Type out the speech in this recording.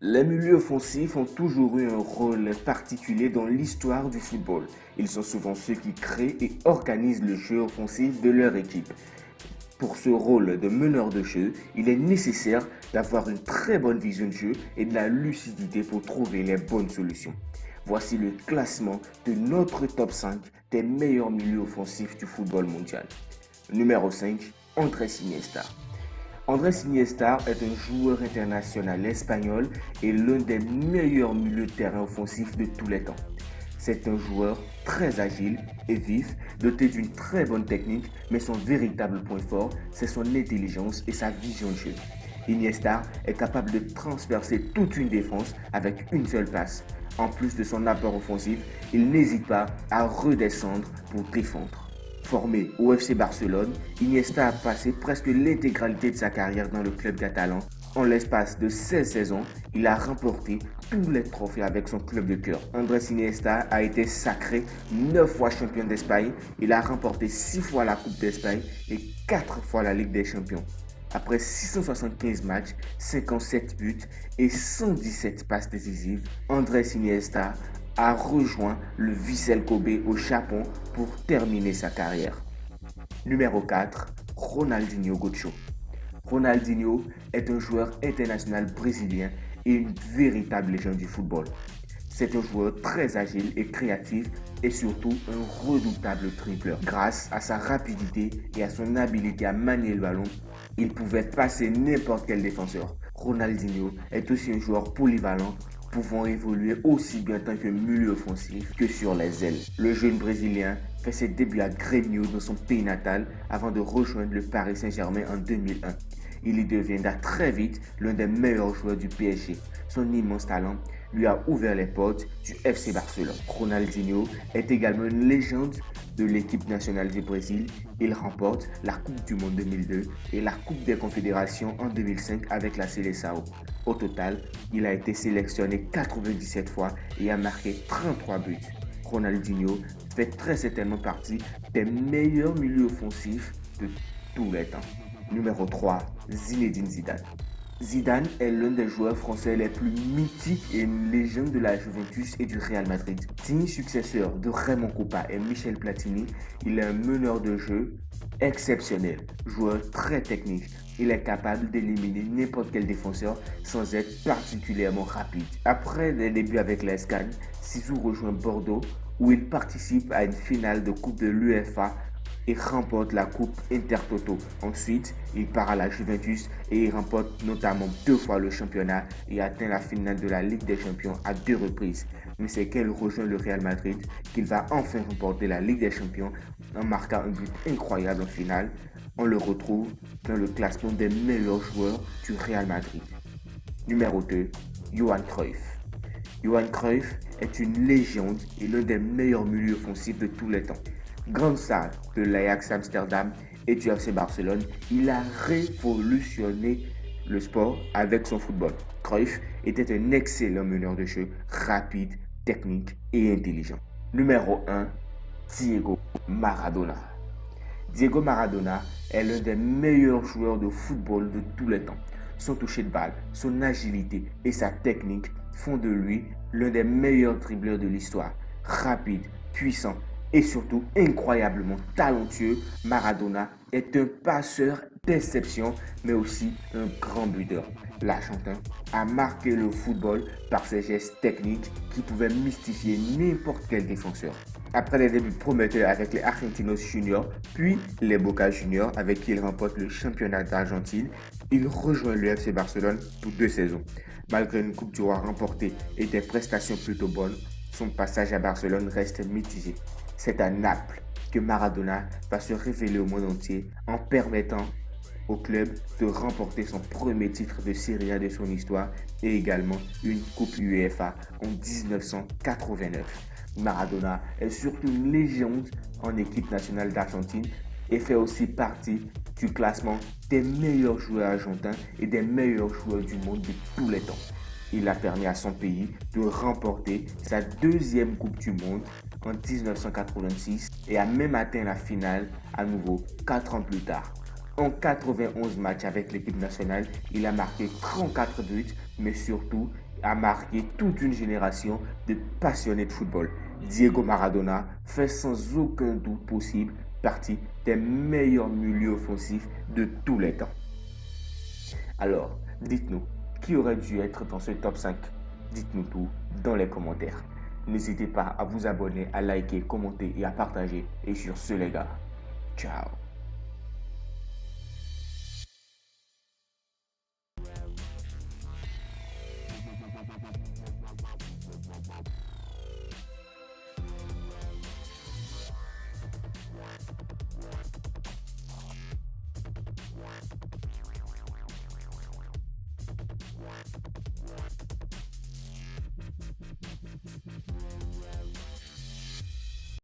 Les milieux offensifs ont toujours eu un rôle particulier dans l'histoire du football. Ils sont souvent ceux qui créent et organisent le jeu offensif de leur équipe. Pour ce rôle de meneur de jeu, il est nécessaire d'avoir une très bonne vision de jeu et de la lucidité pour trouver les bonnes solutions. Voici le classement de notre top 5 des meilleurs milieux offensifs du football mondial. Numéro 5, Andrés Iniesta. Andrés Iniesta est un joueur international espagnol et l'un des meilleurs milieux de terrain offensifs de tous les temps. C'est un joueur très agile et vif, doté d'une très bonne technique, mais son véritable point fort, c'est son intelligence et sa vision de jeu. Iniesta est capable de transpercer toute une défense avec une seule passe. En plus de son apport offensif, il n'hésite pas à redescendre pour défendre. Formé au FC Barcelone, Iniesta a passé presque l'intégralité de sa carrière dans le club catalan. En l'espace de 16 saisons, il a remporté tous les trophées avec son club de cœur. Andrés Iniesta a été sacré 9 fois champion d'Espagne. Il a remporté 6 fois la Coupe d'Espagne et 4 fois la Ligue des Champions. Après 675 matchs, 57 buts et 117 passes décisives, Andrés Iniesta a rejoint le Vissel Kobe au Japon pour terminer sa carrière. Numéro 4, Ronaldinho Gaucho. Ronaldinho est un joueur international brésilien et une véritable légende du football. C'est un joueur très agile et créatif et surtout un redoutable dribbleur. Grâce à sa rapidité et à son habileté à manier le ballon, il pouvait passer n'importe quel défenseur. Ronaldinho est aussi un joueur polyvalent pouvant évoluer aussi bien en tant que milieu offensif que sur les ailes. Le jeune Brésilien fait ses débuts à Grêmio dans son pays natal avant de rejoindre le Paris Saint-Germain en 2001. Il y deviendra très vite l'un des meilleurs joueurs du PSG. Son immense talent lui a ouvert les portes du FC Barcelone. Ronaldinho est également une légende de l'équipe nationale du Brésil. Il remporte la Coupe du Monde 2002 et la Coupe des Confédérations en 2005 avec la Seleção. Au total, il a été sélectionné 97 fois et a marqué 33 buts. Ronaldinho fait très certainement partie des meilleurs milieux offensifs de tous les temps. Numéro 3, Zinedine Zidane. Zidane est l'un des joueurs français les plus mythiques et une légende de la Juventus et du Real Madrid. Digne successeur de Raymond Kopa et Michel Platini, il est un meneur de jeu exceptionnel, joueur très technique. Il est capable d'éliminer n'importe quel défenseur sans être particulièrement rapide. Après des débuts avec l'Escagne, Zizou rejoint Bordeaux où il participe à une finale de Coupe de l'UEFA et remporte la Coupe Intertoto. Ensuite, il part à la Juventus et il remporte notamment 2 fois le championnat et atteint la finale de la Ligue des Champions à 2 reprises. Mais c'est qu'elle rejoint le Real Madrid qu'il va enfin remporter la Ligue des Champions en marquant un but incroyable en finale. On le retrouve dans le classement des meilleurs joueurs du Real Madrid. Numéro 2, Johan Cruyff. Johan Cruyff est une légende et l'un des meilleurs milieux offensifs de tous les temps. Grande star de l'Ajax Amsterdam et du FC Barcelone, il a révolutionné le sport avec son football. Cruyff était un excellent meneur de jeu, rapide, technique et intelligent. Numéro 1, Diego Maradona. Diego Maradona est l'un des meilleurs joueurs de football de tous les temps. Son toucher de balle, son agilité et sa technique font de lui l'un des meilleurs dribbleurs de l'histoire. Rapide, puissant et surtout incroyablement talentueux, Maradona est un passeur d'exception mais aussi un grand buteur. L'Argentin a marqué le football par ses gestes techniques qui pouvaient mystifier n'importe quel défenseur. Après des débuts prometteurs avec les Argentinos Juniors, puis les Boca Juniors avec qui il remporte le championnat d'Argentine, il rejoint le FC Barcelone pour 2 saisons. Malgré une Coupe du Roi remportée et des prestations plutôt bonnes, son passage à Barcelone reste mitigé. C'est à Naples que Maradona va se révéler au monde entier en permettant au club de remporter son premier titre de Serie A de son histoire et également une Coupe UEFA en 1989. Maradona est surtout une légende en équipe nationale d'Argentine et fait aussi partie du classement des meilleurs joueurs argentins et des meilleurs joueurs du monde de tous les temps. Il a permis à son pays de remporter sa deuxième Coupe du Monde en 1986 et a même atteint la finale à nouveau 4 ans plus tard. En 91 matchs avec l'équipe nationale, il a marqué 34 buts, mais surtout, a marqué toute une génération de passionnés de football. Diego Maradona fait sans aucun doute possible partie des meilleurs milieux offensifs de tous les temps. Alors, dites-nous, qui aurait dû être dans ce top 5? Dites-nous tout dans les commentaires. N'hésitez pas à vous abonner, à liker, commenter et à partager. Et sur ce les gars, ciao.